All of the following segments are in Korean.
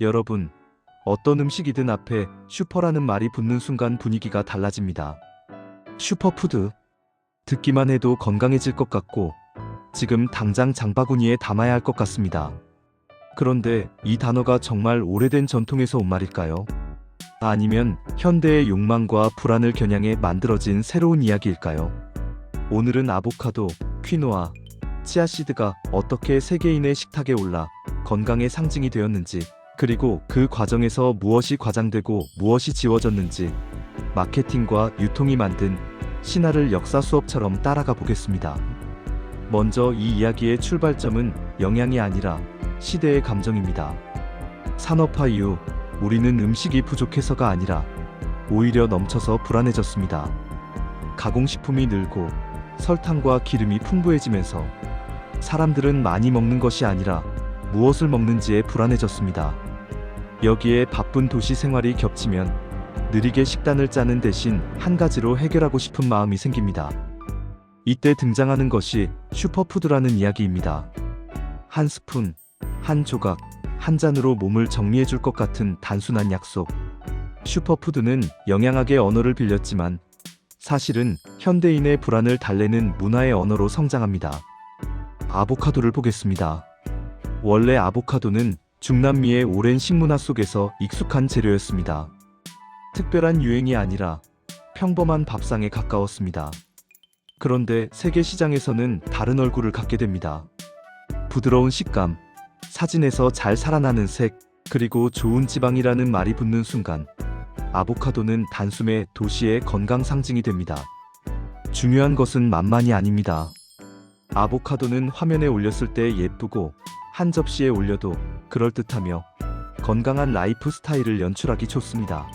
여러분, 어떤 음식이든 앞에 슈퍼라는 말이 붙는 순간 분위기가 달라집니다. 슈퍼푸드. 듣기만 해도 건강해질 것 같고 지금 당장 장바구니에 담아야 할 것 같습니다. 그런데 이 단어가 정말 오래된 전통에서 온 말일까요? 아니면 현대의 욕망과 불안을 겨냥해 만들어진 새로운 이야기일까요? 오늘은 아보카도, 퀴노아, 치아씨드가 어떻게 세계인의 식탁에 올라 건강의 상징이 되었는지, 그리고 그 과정에서 무엇이 과장되고 무엇이 지워졌는지 마케팅과 유통이 만든 신화를 역사 수업처럼 따라가 보겠습니다. 먼저 이 이야기의 출발점은 영양이 아니라 시대의 감정입니다. 산업화 이후 우리는 음식이 부족해서가 아니라 오히려 넘쳐서 불안해졌습니다. 가공식품이 늘고 설탕과 기름이 풍부해지면서 사람들은 많이 먹는 것이 아니라 무엇을 먹는지에 불안해졌습니다. 여기에 바쁜 도시 생활이 겹치면 느리게 식단을 짜는 대신 한 가지로 해결하고 싶은 마음이 생깁니다. 이때 등장하는 것이 슈퍼푸드라는 이야기입니다. 한 스푼, 한 조각, 한 잔으로 몸을 정리해 줄 것 같은 단순한 약속. 슈퍼푸드는 영양학의 언어를 빌렸지만 사실은 현대인의 불안을 달래는 문화의 언어로 성장합니다. 아보카도를 보겠습니다. 원래 아보카도는 중남미의 오랜 식문화 속에서 익숙한 재료였습니다. 특별한 유행이 아니라 평범한 밥상에 가까웠습니다. 그런데 세계 시장에서는 다른 얼굴을 갖게 됩니다. 부드러운 식감, 사진에서 잘 살아나는 색, 그리고 좋은 지방이라는 말이 붙는 순간 아보카도는 단숨에 도시의 건강 상징이 됩니다. 중요한 것은 만만이 아닙니다. 아보카도는 화면에 올렸을 때 예쁘고 한 접시에 올려도 그럴듯하며 건강한 라이프 스타일을 연출하기 좋습니다.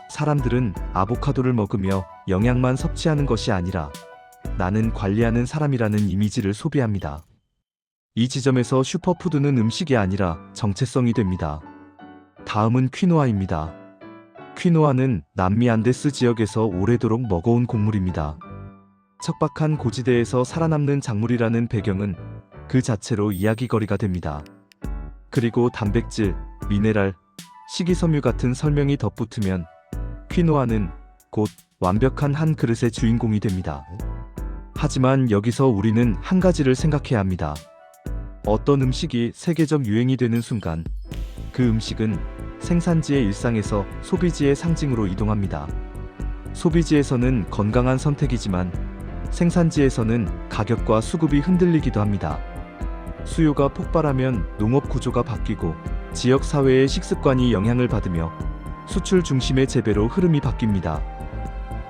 사람들은 아보카도를 먹으며 영양만 섭취하는 것이 아니라 나는 관리하는 사람이라는 이미지를 소비합니다. 이 지점에서 슈퍼푸드는 음식이 아니라 정체성이 됩니다. 다음은 퀴노아입니다. 퀴노아는 남미 안데스 지역에서 오래도록 먹어온 곡물입니다. 척박한 고지대에서 살아남는 작물이라는 배경은 그 자체로 이야기거리가 됩니다. 그리고 단백질, 미네랄, 식이섬유 같은 설명이 덧붙으면 퀴노아는 곧 완벽한 한 그릇의 주인공이 됩니다. 하지만 여기서 우리는 한 가지를 생각해야 합니다. 어떤 음식이 세계적 유행이 되는 순간 그 음식은 생산지의 일상에서 소비지의 상징으로 이동합니다. 소비지에서는 건강한 선택이지만 생산지에서는 가격과 수급이 흔들리기도 합니다. 수요가 폭발하면 농업 구조가 바뀌고 지역 사회의 식습관이 영향을 받으며 수출 중심의 재배로 흐름이 바뀝니다.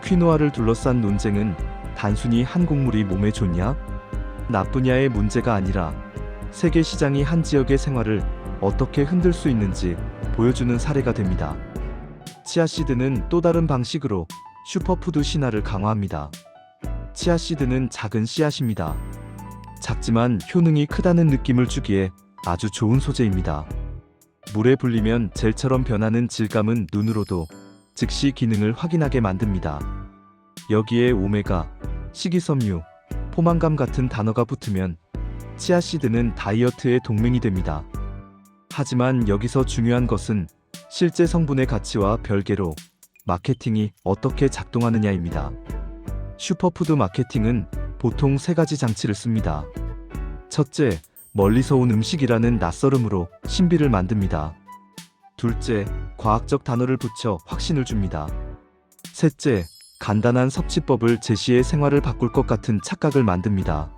퀴노아를 둘러싼 논쟁은 단순히 한 곡물이 몸에 좋냐, 나쁘냐의 문제가 아니라 세계 시장이 한 지역의 생활을 어떻게 흔들 수 있는지 보여주는 사례가 됩니다. 치아씨드는 또 다른 방식으로 슈퍼푸드 신화를 강화합니다. 치아씨드는 작은 씨앗입니다. 작지만 효능이 크다는 느낌을 주기에 아주 좋은 소재입니다. 물에 불리면 젤처럼 변하는 질감은 눈으로도 즉시 기능을 확인하게 만듭니다. 여기에 오메가, 식이섬유, 포만감 같은 단어가 붙으면 치아씨드는 다이어트의 동맹이 됩니다. 하지만 여기서 중요한 것은 실제 성분의 가치와 별개로 마케팅이 어떻게 작동하느냐입니다. 슈퍼푸드 마케팅은 보통 세 가지 장치를 씁니다. 첫째, 멀리서 온 음식이라는 낯설음으로 신비를 만듭니다. 둘째, 과학적 단어를 붙여 확신을 줍니다. 셋째, 간단한 섭취법을 제시해 생활을 바꿀 것 같은 착각을 만듭니다.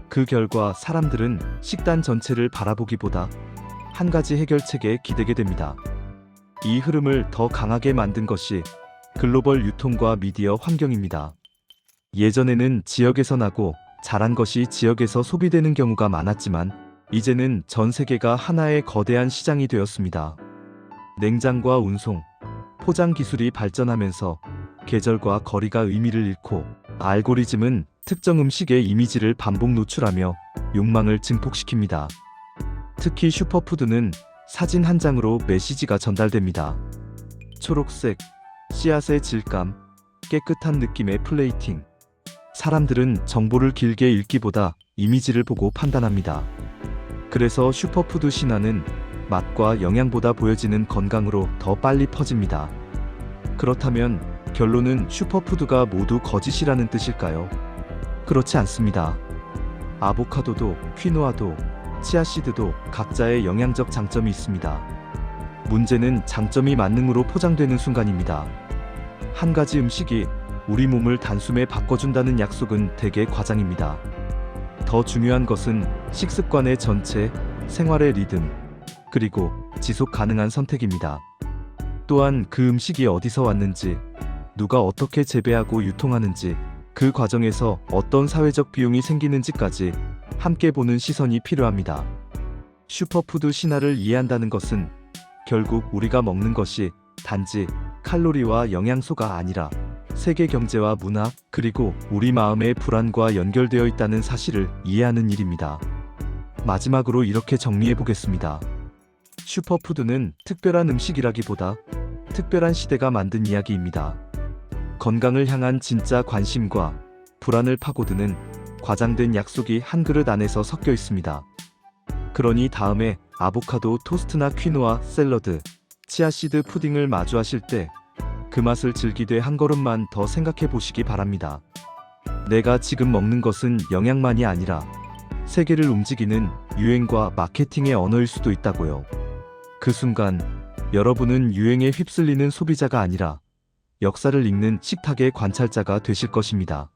그 결과 사람들은 식단 전체를 바라보기보다 한 가지 해결책에 기대게 됩니다. 이 흐름을 더 강하게 만든 것이 글로벌 유통과 미디어 환경입니다. 예전에는 지역에서 나고 자란 것이 지역에서 소비되는 경우가 많았지만 이제는 전 세계가 하나의 거대한 시장이 되었습니다. 냉장과 운송, 포장 기술이 발전하면서 계절과 거리가 의미를 잃고 알고리즘은 특정 음식의 이미지를 반복 노출하며 욕망을 증폭시킵니다. 특히 슈퍼푸드는 사진 한 장으로 메시지가 전달됩니다. 초록색, 씨앗의 질감, 깨끗한 느낌의 플레이팅. 사람들은 정보를 길게 읽기보다 이미지를 보고 판단합니다. 그래서 슈퍼푸드 신화는 맛과 영양보다 보여지는 건강으로 더 빨리 퍼집니다. 그렇다면 결론은 슈퍼푸드가 모두 거짓이라는 뜻일까요? 그렇지 않습니다. 아보카도도, 퀴노아도, 치아씨드도 각자의 영양적 장점이 있습니다. 문제는 장점이 만능으로 포장되는 순간입니다. 한 가지 음식이 우리 몸을 단숨에 바꿔준다는 약속은 대개 과장입니다. 더 중요한 것은 식습관의 전체, 생활의 리듬, 그리고 지속 가능한 선택입니다. 또한 그 음식이 어디서 왔는지, 누가 어떻게 재배하고 유통하는지, 그 과정에서 어떤 사회적 비용이 생기는지까지 함께 보는 시선이 필요합니다. 슈퍼푸드 신화를 이해한다는 것은 결국 우리가 먹는 것이 단지 칼로리와 영양소가 아니라 세계 경제와 문화, 그리고 우리 마음의 불안과 연결되어 있다는 사실을 이해하는 일입니다. 마지막으로 이렇게 정리해 보겠습니다. 슈퍼푸드는 특별한 음식이라기보다 특별한 시대가 만든 이야기입니다. 건강을 향한 진짜 관심과 불안을 파고드는 과장된 약속이 한 그릇 안에서 섞여 있습니다. 그러니 다음에 아보카도 토스트나 퀴노아 샐러드, 치아씨드 푸딩을 마주하실 때 그 맛을 즐기되 한 걸음만 더 생각해 보시기 바랍니다. 내가 지금 먹는 것은 영양만이 아니라 세계를 움직이는 유행과 마케팅의 언어일 수도 있다고요. 그 순간 여러분은 유행에 휩쓸리는 소비자가 아니라 역사를 읽는 식탁의 관찰자가 되실 것입니다.